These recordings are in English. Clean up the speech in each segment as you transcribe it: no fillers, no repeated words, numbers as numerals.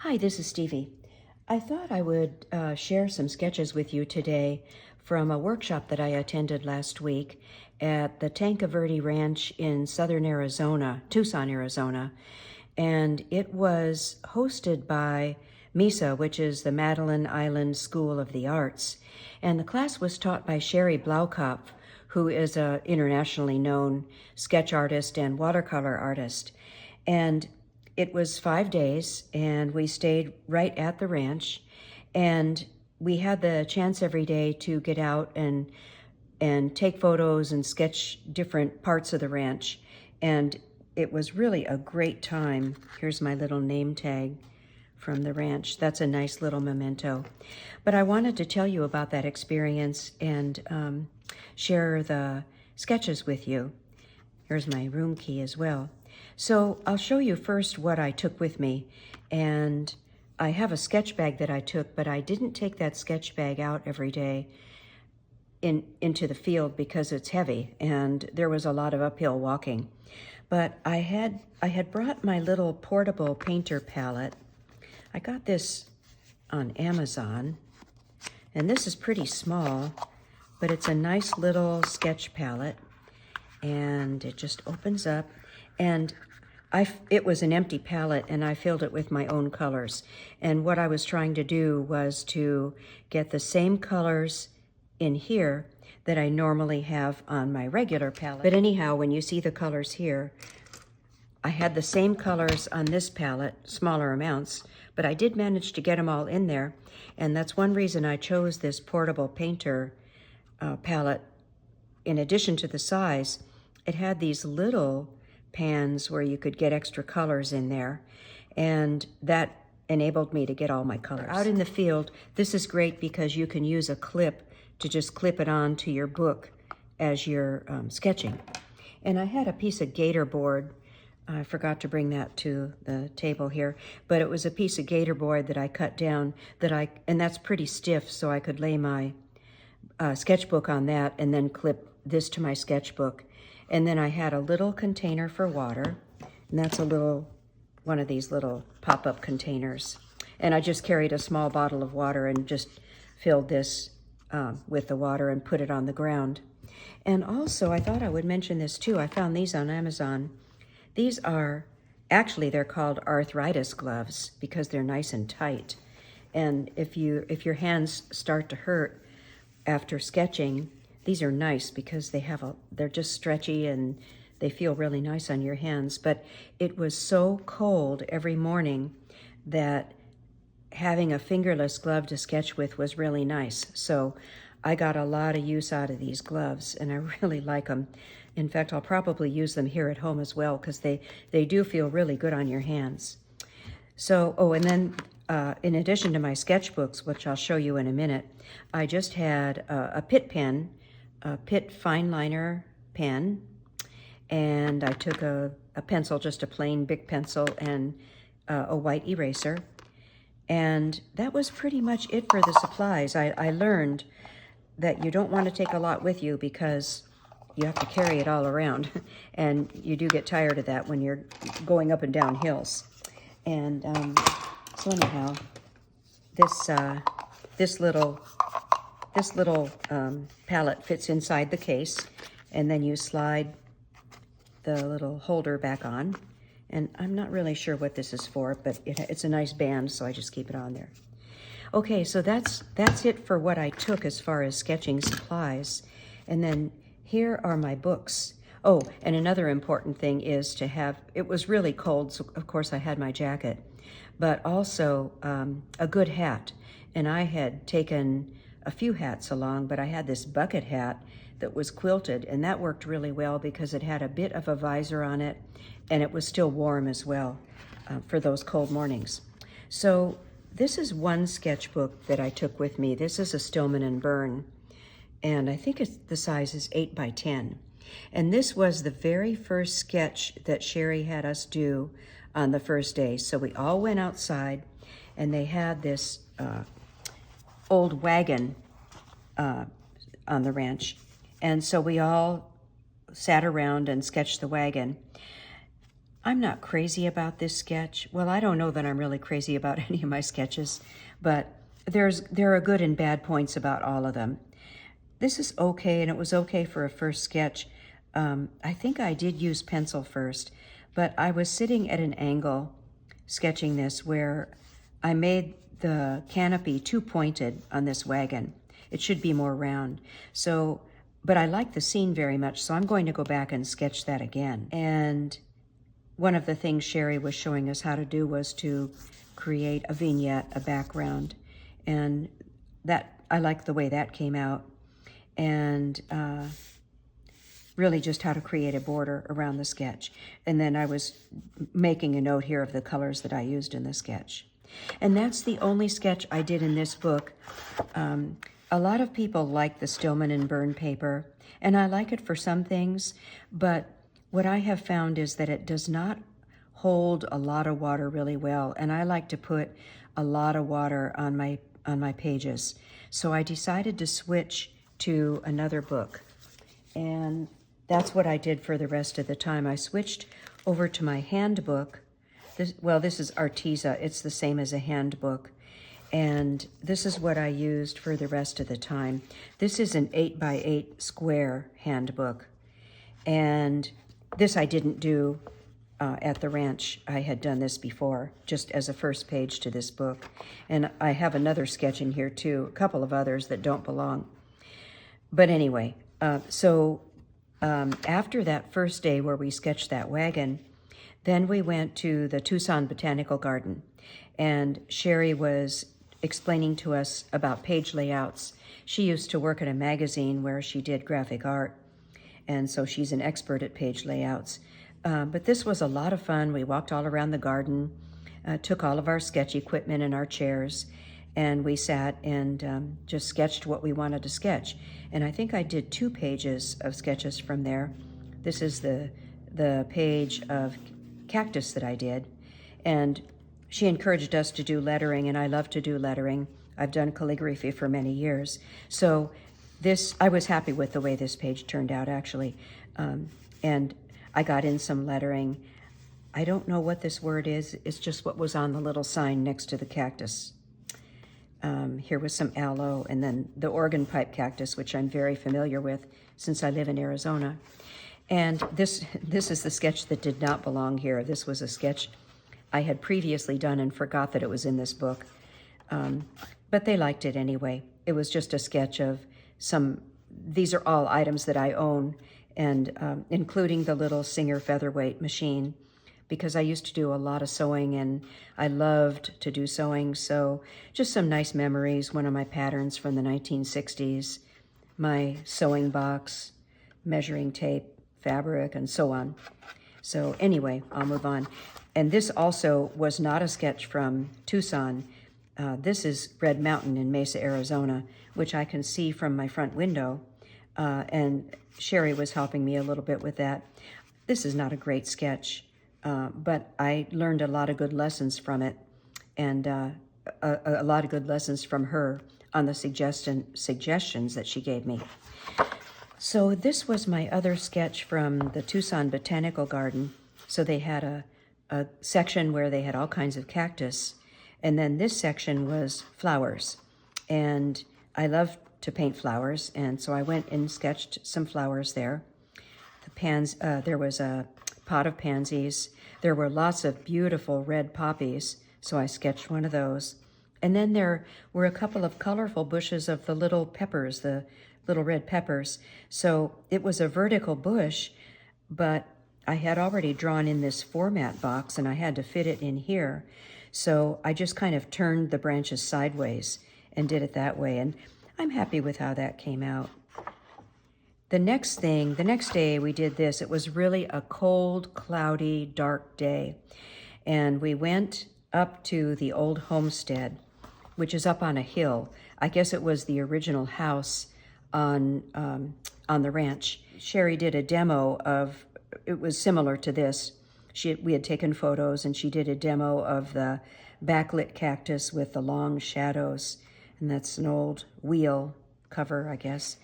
Hi, this is Stevie. I thought I would share some sketches with you today from a workshop that I attended last week at the Tanque Verde Ranch in southern Arizona, Tucson, Arizona. And it was hosted by MISA, which is the Madeleine Island School of the Arts. And the class was taught by Sherry Blaukopf, who is an internationally known sketch artist and watercolor artist. And it was 5 days, and we stayed right at the ranch, and we had the chance every day to get out and take photos and sketch different parts of the ranch. And it was really a great time. Here's my little name tag from the ranch. That's a nice little memento. But I wanted to tell you about that experience and share the sketches with you. Here's my room key as well. So I'll show you first what I took with me. And I have a sketch bag that I took, but I didn't take that sketch bag out every day into the field because it's heavy and there was a lot of uphill walking. But I had brought my little portable painter palette. I got this on Amazon, and this is pretty small, but it's a nice little sketch palette, and it just opens up. And it was an empty palette, and I filled it with my own colors. And what I was trying to do was to get the same colors in here that I normally have on my regular palette. But anyhow, when you see the colors here, I had the same colors on this palette, smaller amounts, but I did manage to get them all in there. And that's one reason I chose this portable painter palette. In addition to the size, it had these little pans where you could get extra colors in there, and that enabled me to get all my colors. Out in the field, this is great because you can use a clip to just clip it on to your book as you're sketching. And I had a piece of gator board. I forgot to bring that to the table here, but it was a piece of gator board that I cut down and that's pretty stiff, so I could lay my sketchbook on that and then clip this to my sketchbook. And then I had a little container for water, and that's one of these little pop-up containers. And I just carried a small bottle of water and just filled this with the water and put it on the ground. And also, I thought I would mention this too. I found these on Amazon. These are, actually they're called arthritis gloves because they're nice and tight. And if your hands start to hurt after sketching, these are nice because they're just stretchy and they feel really nice on your hands. But it was so cold every morning that having a fingerless glove to sketch with was really nice. So I got a lot of use out of these gloves, and I really like them. In fact, I'll probably use them here at home as well because they do feel really good on your hands. So, and then in addition to my sketchbooks, which I'll show you in a minute, I just had a Pitt pen, a Pitt fine liner pen, and I took a pencil, just a plain big pencil, and a white eraser. And that was pretty much it for the supplies. I learned that you don't want to take a lot with you because you have to carry it all around, and you do get tired of that when you're going up and down hills. And so anyhow, this little palette fits inside the case, and then you slide the little holder back on. And I'm not really sure what this is for, but it's a nice band, so I just keep it on there. Okay, so that's it for what I took as far as sketching supplies. And then here are my books. Oh, and another important thing is to have, it was really cold, so of course I had my jacket, but also a good hat. And I had taken a few hats along, but I had this bucket hat that was quilted, and that worked really well because it had a bit of a visor on it, and it was still warm as well for those cold mornings. So this is one sketchbook that I took with me. This is a Stillman and Byrne, and I think the size is 8 by 10. And this was the very first sketch that Sherry had us do on the first day. So we all went outside, and they had this old wagon on the ranch. And so we all sat around and sketched the wagon. I'm not crazy about this sketch. Well, I don't know that I'm really crazy about any of my sketches, but there are good and bad points about all of them. This is okay, and it was okay for a first sketch. I think I did use pencil first, but I was sitting at an angle sketching this where I made the canopy too pointed on this wagon. It should be more round. So, but I like the scene very much, so I'm going to go back and sketch that again. And one of the things Sherry was showing us how to do was to create a vignette, a background, and that I like the way that came out, and really just how to create a border around the sketch. And then I was making a note here of the colors that I used in the sketch. And that's the only sketch I did in this book. A lot of people like the Stillman and Burn paper, and I like it for some things, but what I have found is that it does not hold a lot of water really well, and I like to put a lot of water on my pages. So I decided to switch to another book, and that's what I did for the rest of the time. I switched over to my handbook. This is Arteza. It's the same as a handbook. And this is what I used for the rest of the time. This is an 8x8 square handbook. And this I didn't do at the ranch. I had done this before, just as a first page to this book. And I have another sketch in here too, a couple of others that don't belong. But anyway, after that first day where we sketched that wagon, then we went to the Tucson Botanical Garden, and Sherry was explaining to us about page layouts. She used to work at a magazine where she did graphic art, and so she's an expert at page layouts. But this was a lot of fun. We walked all around the garden, took all of our sketch equipment and our chairs, and we sat and just sketched what we wanted to sketch. And I think I did 2 pages of sketches from there. This is the page of cactus that I did. And she encouraged us to do lettering, and I love to do lettering. I've done calligraphy for many years. So I was happy with the way this page turned out, actually. And I got in some lettering. I don't know what this word is. It's just what was on the little sign next to the cactus. Here was some aloe, and then the organ pipe cactus, which I'm very familiar with since I live in Arizona. And this is the sketch that did not belong here. This was a sketch I had previously done and forgot that it was in this book. But they liked it anyway. It was just a sketch of these are all items that I own, and including the little Singer featherweight machine, because I used to do a lot of sewing and I loved to do sewing. So just some nice memories. One of my patterns from the 1960s, my sewing box, measuring tape, fabric, and so on. So anyway, I'll move on. And this also was not a sketch from Tucson. This is Red Mountain in Mesa, Arizona, which I can see from my front window. And Sherry was helping me a little bit with that. This is not a great sketch, but I learned a lot of good lessons from it, and a lot of good lessons from her on the suggestions that she gave me. So this was my other sketch from the Tucson Botanical Garden. So they had a section where they had all kinds of cactus, and then this section was flowers. And I love to paint flowers, and so I went and sketched some flowers there. There was a pot of pansies. There were lots of beautiful red poppies, so I sketched one of those. And then there were a couple of colorful bushes of the little peppers, the little red peppers. So it was a vertical bush, but I had already drawn in this format box and I had to fit it in here. So I just kind of turned the branches sideways and did it that way. And I'm happy with how that came out. The next day we did this. It was really a cold, cloudy, dark day. And we went up to the old homestead, which is up on a hill. I guess it was the original house on the ranch. Sherry did a demo of, it was similar to this. We had taken photos, and she did a demo of the backlit cactus with the long shadows, and that's an old wheel cover, I guess.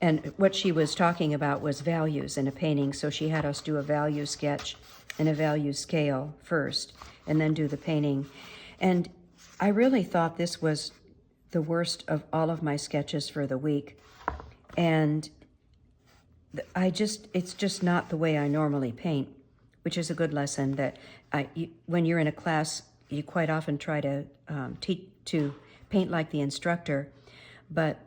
And what she was talking about was values in a painting, so she had us do a value sketch and a value scale first, and then do the painting. And I really thought this was the worst of all of my sketches for the week. And it's just not the way I normally paint, which is a good lesson that when you're in a class, you quite often try to paint like the instructor, but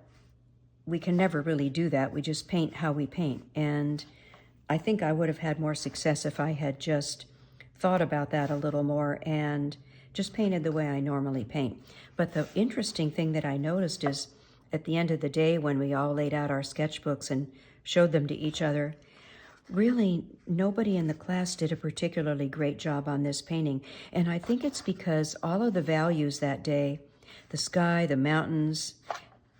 we can never really do that. We just paint how we paint. And I think I would have had more success if I had just thought about that a little more and just painted the way I normally paint. But the interesting thing that I noticed is at the end of the day, when we all laid out our sketchbooks and showed them to each other, really nobody in the class did a particularly great job on this painting. And I think it's because all of the values that day, the sky, the mountains,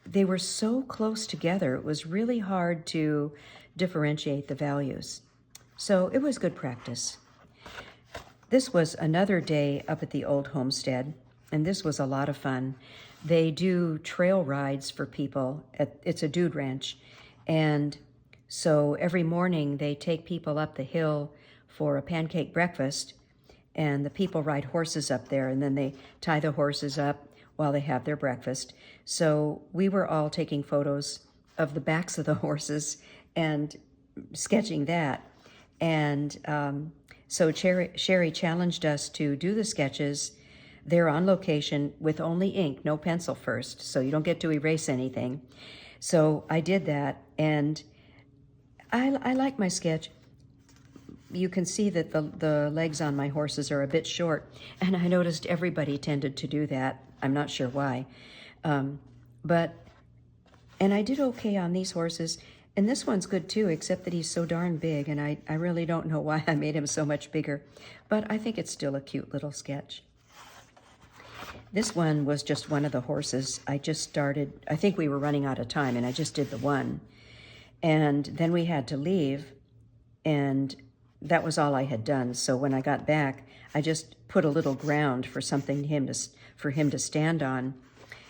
they were so close together. It was really hard to differentiate the values. So it was good practice. This was another day up at the old homestead, and this was a lot of fun. They do trail rides for people. It's a dude ranch. And so every morning they take people up the hill for a pancake breakfast, and the people ride horses up there, and then they tie the horses up while they have their breakfast. So we were all taking photos of the backs of the horses and sketching that. And so Sherry challenged us to do the sketches there on location with only ink, no pencil first, so you don't get to erase anything. So I did that, and I like my sketch. You can see that the legs on my horses are a bit short, and I noticed everybody tended to do that. I'm not sure why. And I did okay on these horses, and this one's good too, except that he's so darn big, and I really don't know why I made him so much bigger, but I think it's still a cute little sketch. This one was just one of the horses. I just started, I think we were running out of time, and I just did the one. And then we had to leave, and that was all I had done. So when I got back, I just put a little ground for for him to stand on.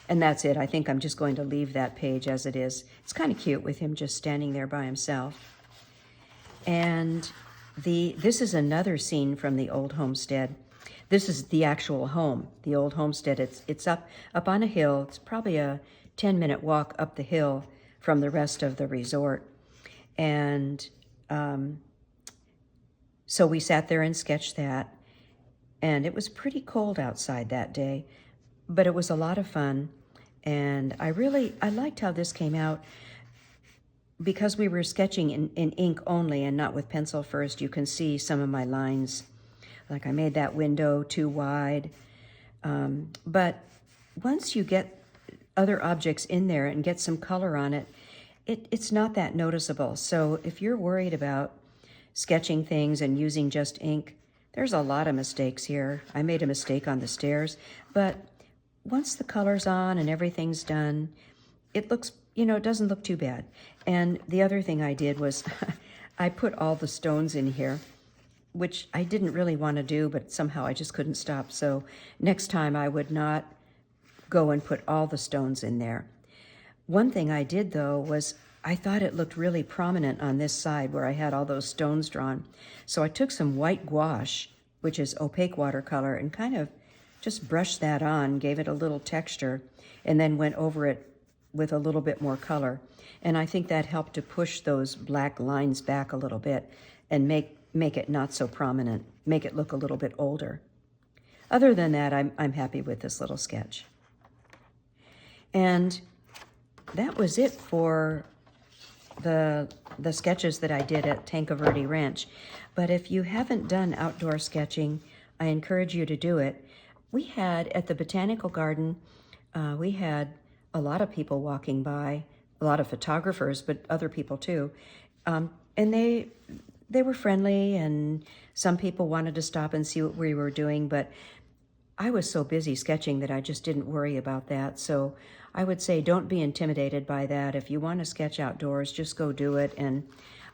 And that's it. I think I'm just going to leave that page as it is. It's kind of cute with him just standing there by himself. And this is another scene from the old homestead. This is the actual home, the old homestead. It's up on a hill. It's probably a 10-minute walk up the hill from the rest of the resort. And so we sat there and sketched that. And it was pretty cold outside that day, but it was a lot of fun. And I liked how this came out. Because we were sketching in ink only and not with pencil first, you can see some of my lines. Like I made that window too wide. But once you get other objects in there and get some color on it, it's not that noticeable. So if you're worried about sketching things and using just ink, there's a lot of mistakes here. I made a mistake on the stairs, but once the color's on and everything's done, it looks, it doesn't look too bad. And the other thing I did was I put all the stones in here, which I didn't really want to do, but somehow I just couldn't stop. So next time I would not go and put all the stones in there. One thing I did, though, was I thought it looked really prominent on this side where I had all those stones drawn. So I took some white gouache, which is opaque watercolor, and kind of just brushed that on, gave it a little texture, and then went over it with a little bit more color. And I think that helped to push those black lines back a little bit and make it not so prominent, make it look a little bit older. Other than that, I'm happy with this little sketch. And that was it for the sketches that I did at Tanque Verde Ranch. But if you haven't done outdoor sketching, I encourage you to do it. We had, at the Botanical Garden, we had a lot of people walking by, a lot of photographers, but other people too. And they were friendly, and some people wanted to stop and see what we were doing, but I was so busy sketching that I just didn't worry about that. So I would say don't be intimidated by that. If you want to sketch outdoors, just go do it, and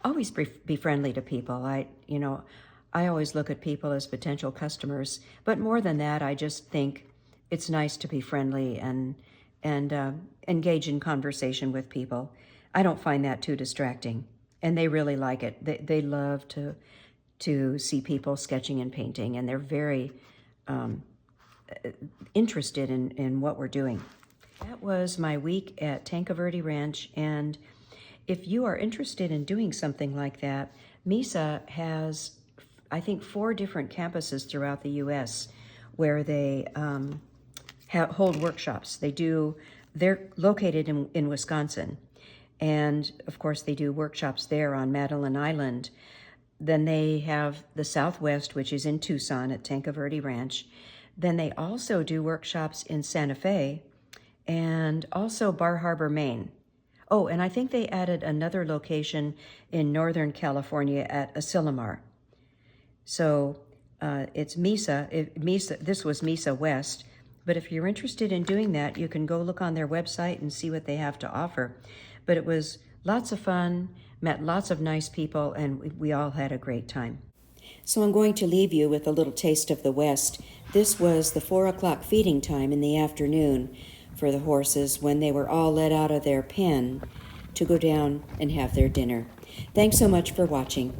always be friendly to people. I always look at people as potential customers, but more than that, I just think it's nice to be friendly and engage in conversation with people. I don't find that too distracting, and they really like it. They love to see people sketching and painting, and they're very interested in what we're doing. That was my week at Tanque Verde Ranch, and if you are interested in doing something like that, MESA has, I think, 4 different campuses throughout the U.S. where they hold workshops. They're located in Wisconsin, and of course they do workshops there on Madeleine Island. Then they have the Southwest, which is in Tucson at Tanque Verde Ranch. Then they also do workshops in Santa Fe and also Bar Harbor, Maine. Oh, and I think they added another location in Northern California at Asilomar. So it's MESA. This was MESA West. But if you're interested in doing that, you can go look on their website and see what they have to offer. But it was lots of fun, met lots of nice people, and we all had a great time. So I'm going to leave you with a little taste of the West. This was the 4 o'clock feeding time in the afternoon for the horses when they were all let out of their pen to go down and have their dinner. Thanks so much for watching.